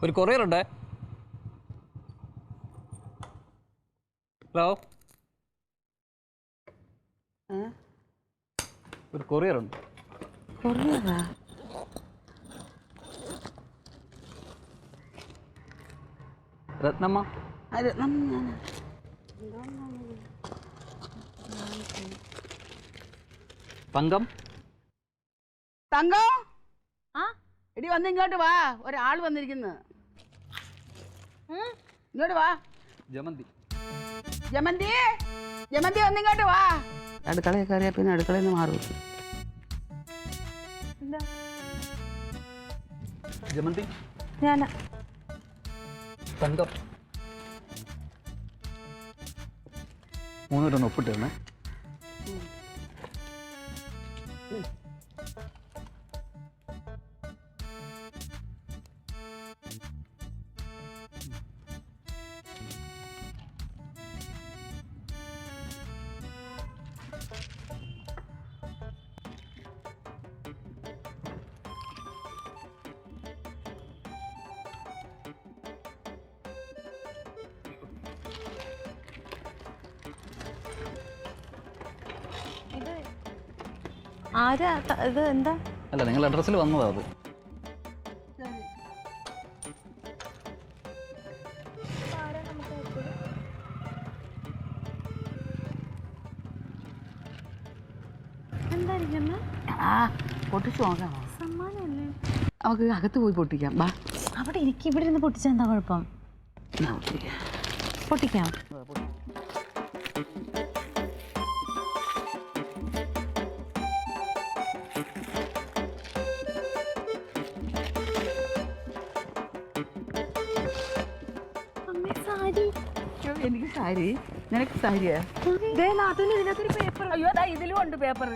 ഒരു കൊറിയർ ഉണ്ട്. ഹലോ, ഒരു കൊറിയർ ഉണ്ട്. കൊറിയറാ? രത്നമ്മ. തങ്കം. തങ്കം, എടി വന്ന് ഇങ്ങോട്ട് വാ, ഒരാൾ വന്നിരിക്കുന്നു. ഇങ്ങോട്ട് വാ. ജമന്തി. ജമന്തി, ജമന്തി വന്നിങ്ങോട്ട് വാ. അടുക്കളയിൽ കയറിയാ പിന്നെ അടുക്കളയിൽ നിന്ന് മാറും. ജമന്തി. ഞാനാ. തങ്കം. 3 ഒപ്പിട്ടേ. ആരാ ഇത്? എന്താ? അല്ല, നിങ്ങൾ അഡ്രസ്സിൽ വന്നതാ അത്. പൊട്ടിച്ചു നോക്കാം. സമ്മാനമല്ലേ? നമുക്ക് അകത്ത് പോയി പൊട്ടിക്കാം. ബാ, അവിടെ എനിക്ക് ഇവിടെ ഇരുന്ന് പൊട്ടിച്ചാൽ എന്താ കുഴപ്പം? പൊട്ടിക്കാം. എനിക്ക് സാരി, നിനക്ക് സാരിയാ? പേപ്പർ. അയ്യോ, അതാ ഇതിലും ഉണ്ട് പേപ്പർ.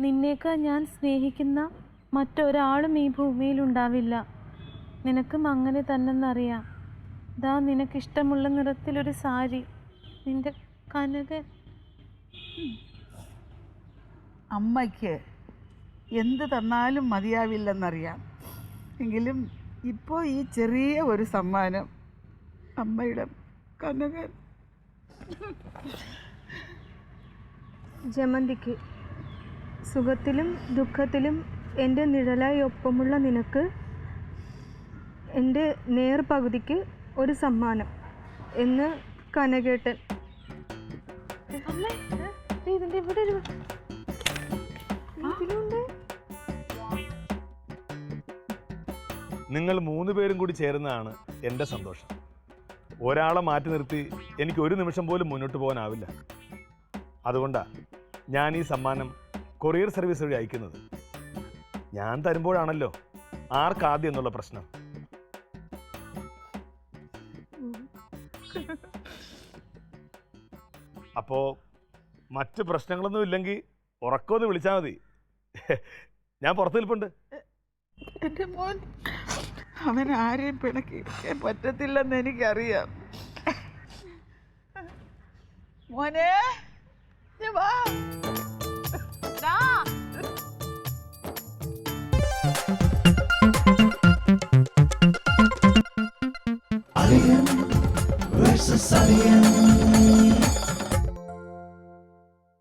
നിന്നേക്കാൾ ഞാൻ സ്നേഹിക്കുന്ന മറ്റൊരാളും ഈ ഭൂമിയിൽ ഉണ്ടാവില്ല. നിനക്കും അങ്ങനെ തന്നെന്നറിയാം. ദാ നിനക്കിഷ്ടമുള്ള നിറത്തിലൊരു സാരി, നിന്റെ കനകൻ. അമ്മയ്ക്ക് എന്ത് തന്നാലും മതിയാവില്ലെന്നറിയാം. എങ്കിലും ഇപ്പോൾ ഈ ചെറിയ ഒരു സമ്മാനം അമ്മയുടെ കനകൻ. ജമന്തിക്ക് സുഖത്തിലും ദുഃഖത്തിലും എൻ്റെ നിഴലായി ഒപ്പമുള്ള നിനക്ക് എൻ്റെ നേർപകുതിക്ക് ഒരു സമ്മാനം എന്ന് കനകേട്ടൻ. ഇതിൻ്റെ ഇവിടെ ഒരു നിങ്ങൾ 3 പേരും കൂടി ചേരുന്നതാണ് എൻ്റെ സന്തോഷം. ഒരാളെ മാറ്റി നിർത്തി എനിക്ക് ഒരു നിമിഷം പോലും മുന്നോട്ട് പോകാനാവില്ല. അതുകൊണ്ടാണ് ഞാൻ ഈ സമ്മാനം കൊറിയർ സർവീസ് വഴി അയക്കുന്നത്. ഞാൻ തരുമ്പോഴാണല്ലോ ആർക്കാദ്യം എന്നുള്ള പ്രശ്നം. അപ്പോൾ മറ്റ് പ്രശ്നങ്ങളൊന്നും ഇല്ലെങ്കിൽ ഉറക്കമൊന്ന് വിളിച്ചാൽ മതി. ഞാൻ പുറത്ത് നിൽപ്പുണ്ട്. എൻ്റെ മോൻ, അവൻ ആരെയും പിണക്കിയിരിക്കാൻ പറ്റത്തില്ലെന്ന് എനിക്കറിയാം. മോനെ, വാ. Alien versus Alien.